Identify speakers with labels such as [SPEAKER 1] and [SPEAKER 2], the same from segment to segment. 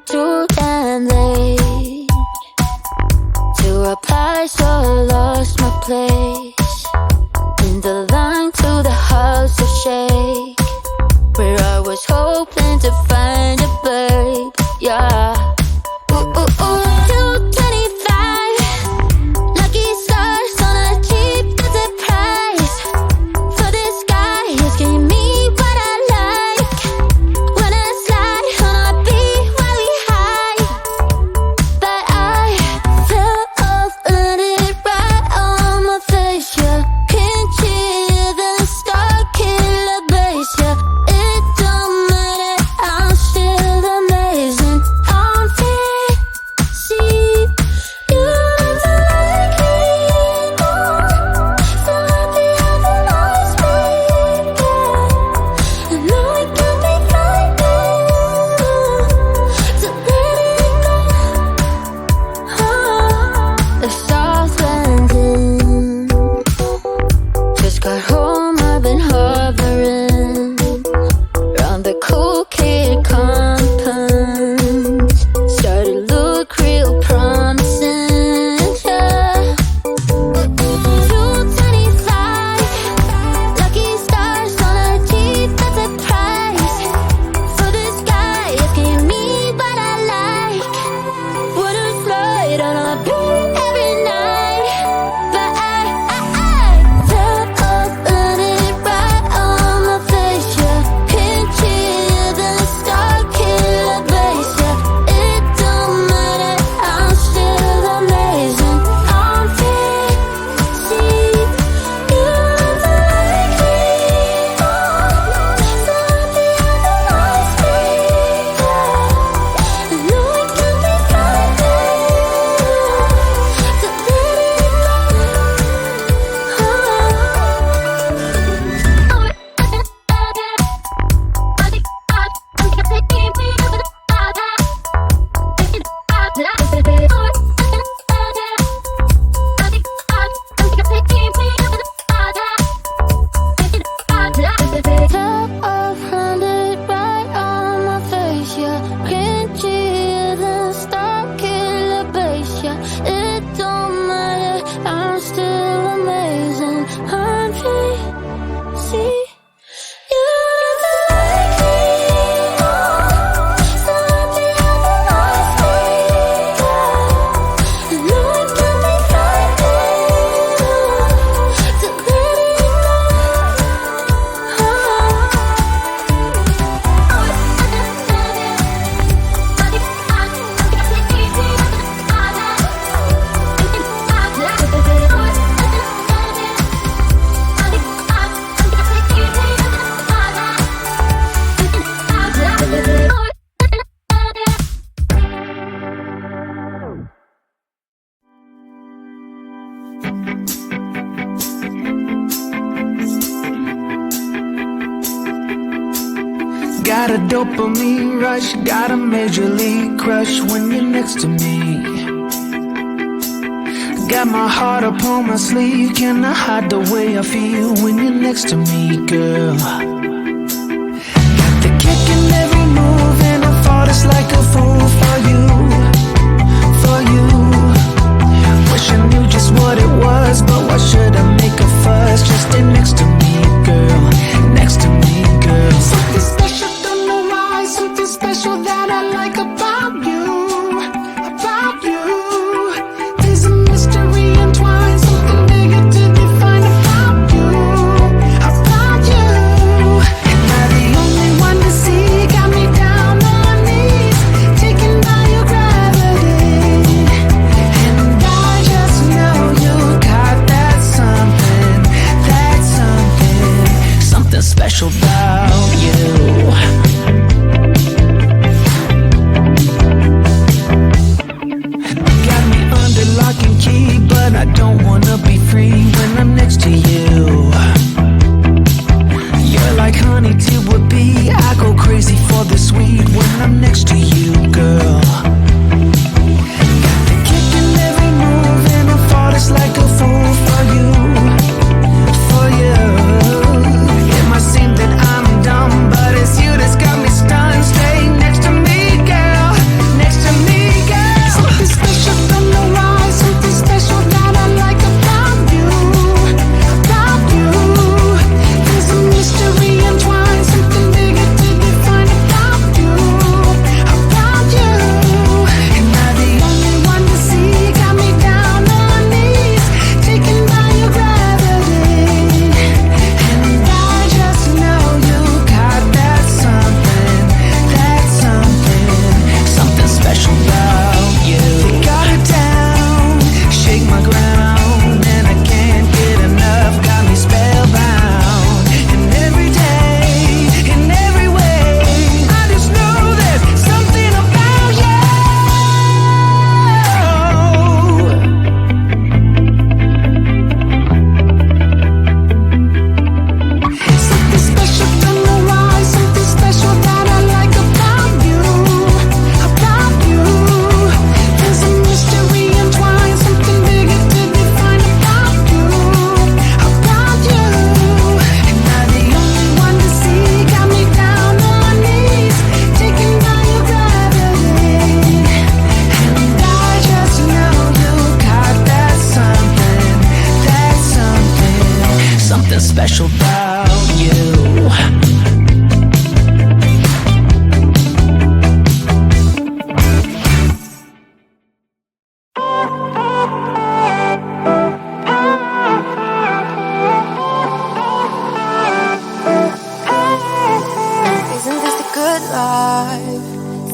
[SPEAKER 1] too damn late to reply, so I lost my place in the line to the house of shake, where I was hoping to find a babe, yeah. Ooh, ooh, ooh, 225 lucky stars on a cheap visit price, for this guy is giving me what I like. When I slide on a beat while we high, but I fell off, landed right on my face, yeah. Can't hear the star killer bass, yeah. It don't matter, I'm still amazing. I'm fancy, you look like me more, so happy having always been there. I know it can be frightening to let it go. The south landing, just got home, I've been hovering around the cool kid compound. Started to look real promising, yeah. 225 lucky stars on a cheap visit price, for this guy is giving me what I like. Wouldn't flirt on a beat every night, but I fell off, landed right on my face, yeah. Can't hear the star killer bass, yeah. It don't matter, I'm still amazing. I'm fancy, you look like me more, so happy having always been there. I know it can be frightening to let it Fell off, landed right on my face, yeah. Can't hear the star killer bass, yeah. It don't matter, I'm still amazing. I'm fancy, you look like me more, so happy having always been there. I know it can be frightening to let it
[SPEAKER 2] Got a dopamine rush, got a major league crush when you're next to me. Got my heart upon my sleeve, can I hide the way I feel when you're next to me, girl? Got the kick in every move and I fought just like a fool for you, for you. Wish I knew just what it was, but why should I make a fuss? Just stay next to me, girl, next to me, girl. Something special, don't know why, something special that I like about you, about you. There's a mystery entwined, something bigger to define about you, about you.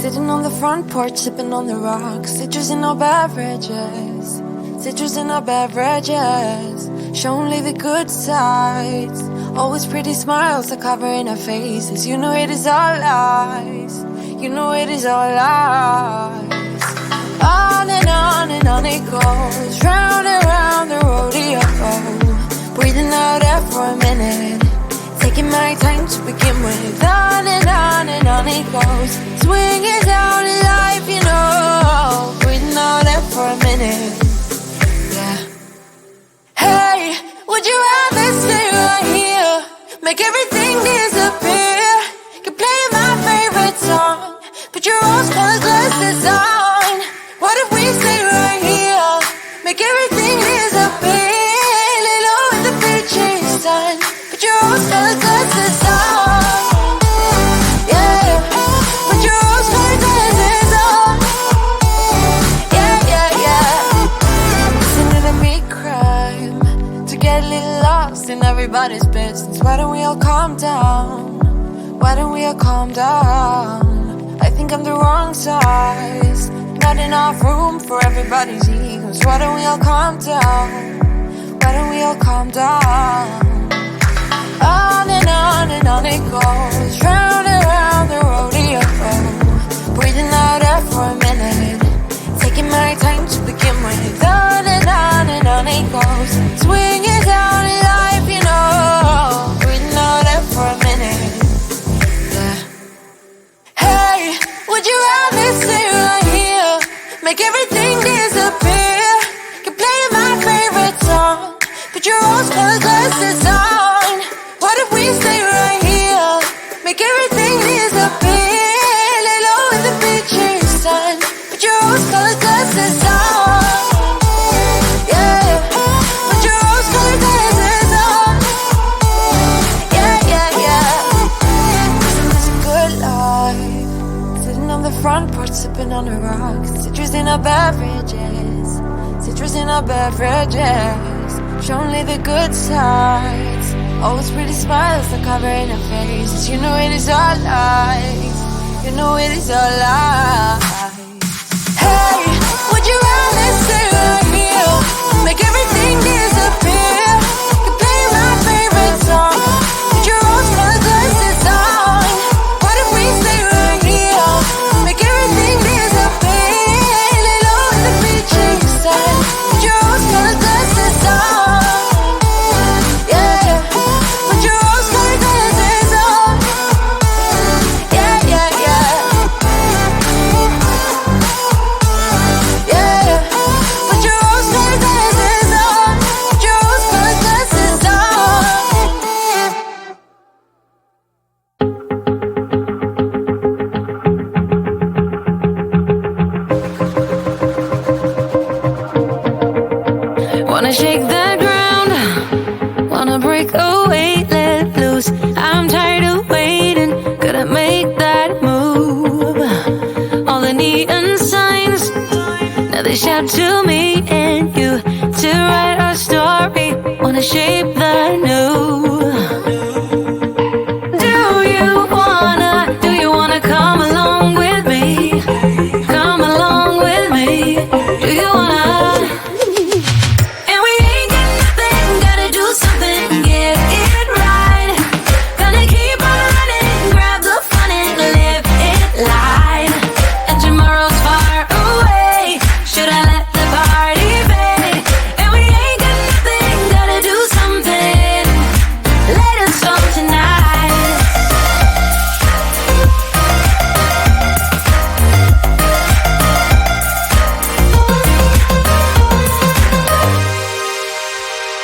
[SPEAKER 3] Sitting on the front porch, sipping on the rocks. Citrus in our beverages. Citrus in our beverages. Show only the good sides. Always pretty smiles are covering our faces. You know it is all lies. You know it is all lies. On and on it goes. Round and round the rodeo. Breathing out air for a minute. Taking my time to begin with. On and on it goes. Swinging down in life, you know. Breathing out air for a minute. Yeah. Hey, would you rather stay right here? Make everything disappear. Can play my favorite song. Put your rose-colored glasses on. What if we stay right here? Make everything disappear. Lay low in the beaching sun. Put your rose-colored glasses on. Yeah. Put your rose-colored glasses on. Yeah, yeah, yeah. Isn't it a big crime to get a little lost in everybody's business? Why don't we all calm down? Why don't we all calm down? I think I'm the wrong size. Not enough room for everybody's egos. Why don't we all calm down? Why don't we all calm down? On and on it goes. Round and round the rodeo. Breathing out air for a minute. Taking my time to begin with. On and on it goes. Swinging down in life, you know. Breathing out air for a minute. Yeah. Hey, would you rather stay right here? Make everything disappear. Can play my favorite song. Put your rose-colored glasses on. What if we stay right here? Make everything disappear. Lay low in the beaching sun. Put your rose-colored glasses on. Yeah. Put your rose-colored glasses on. Yeah, yeah, yeah. Isn't this a good life? Sitting on the front porch, sipping on the rocks. Citrus in our beverages. Citrus in our beverages. Show only the good sides. Always pretty smiles are covering our faces. You know it is all lies. You know it is all lies. Hey, would you rather stay right here? Make everything disappear. Can play my favorite song. Put your rose-colored glasses on. What if we stay right here? Make everything disappear. Lay low in the beaching sun. Put your rose-colored glasses on. Yeah. Put your rose-colored glasses on. Yeah, yeah, yeah. Yeah. Put your rose-colored glasses on. Put your rose-colored glasses on.
[SPEAKER 1] Wanna shake the ground, wanna break away, let loose. I'm tired of waiting, gotta make that move. All the neon signs, now they shout to me and you to write our story. Wanna shape the new. Do you wanna come along with me? Come along with me. Do you wanna? And we ain't got nothing, gotta do something, get it right. Gonna keep on running, grab the fun and live it light. And tomorrow's far away, should I let the party fade? And we ain't got nothing, gotta do something, let us go tonight.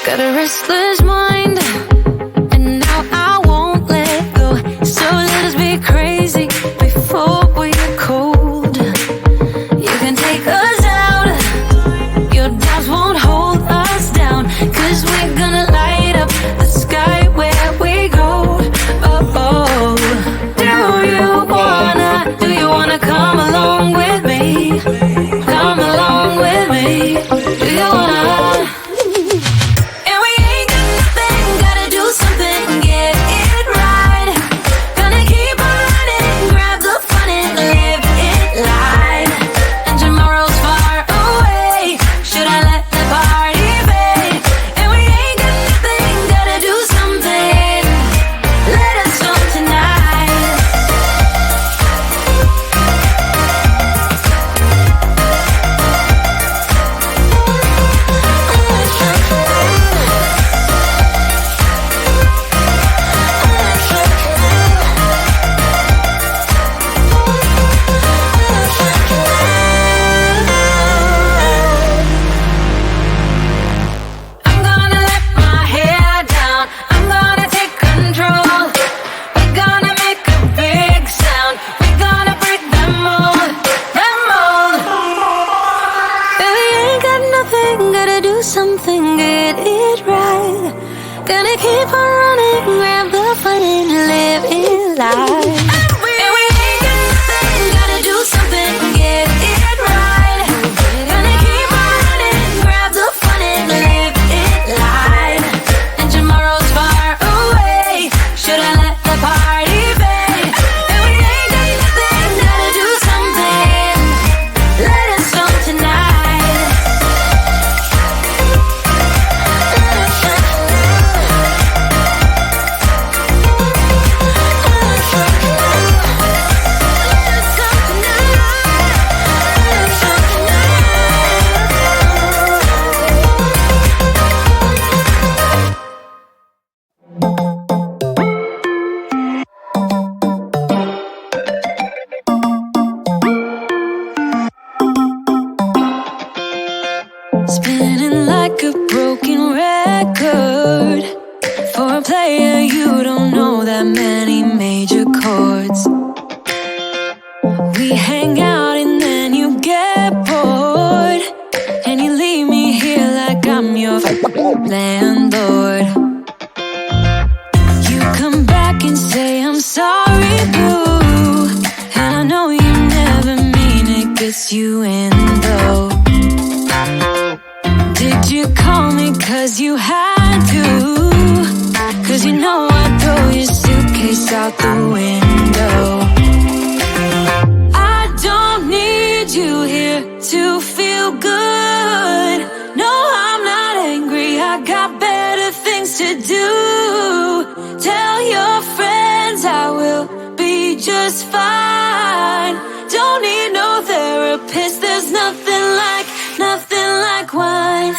[SPEAKER 1] Got a restless mind, and now I won't let go. So let us be crazy before we get cold. You can take us out, your doubts won't hold us down. 'Cause we're gonna light up the sky where we go. Oh, oh. Do you wanna come along with me? Come along with me. Do you wanna? And we ain't got We hang out and then you get bored, and you leave me here like I'm your landlord. You come back and say I'm sorry, boo, and I know you never mean it, gets you in though. Did you call me cause you had to? Cause you know I'd throw your suitcase out the window. I don't need you here to feel good. No, I'm not angry, I got better things to do. Tell your friends I will be just fine. Don't need no therapist, there's nothing like wine.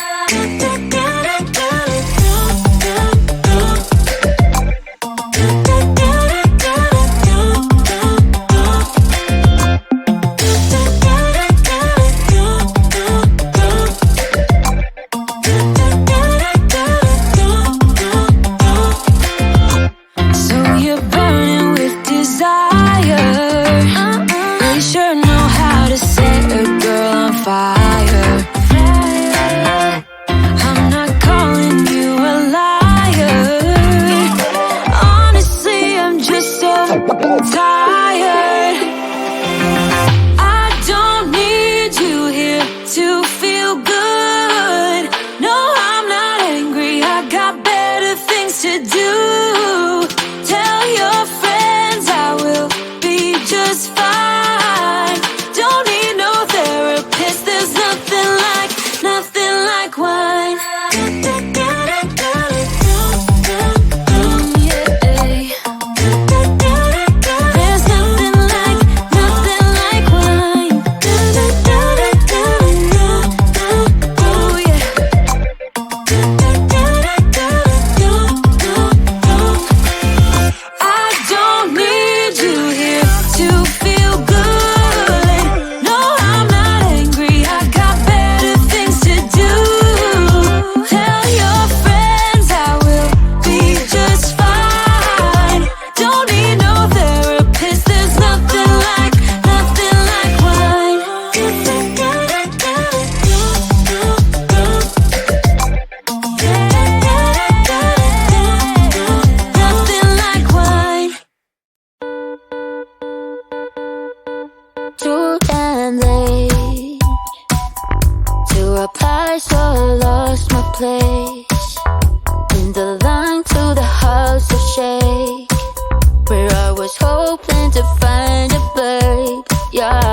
[SPEAKER 1] reply, so I lost my place in the line to the house of shake, where I was hoping to find a babe. Yeah,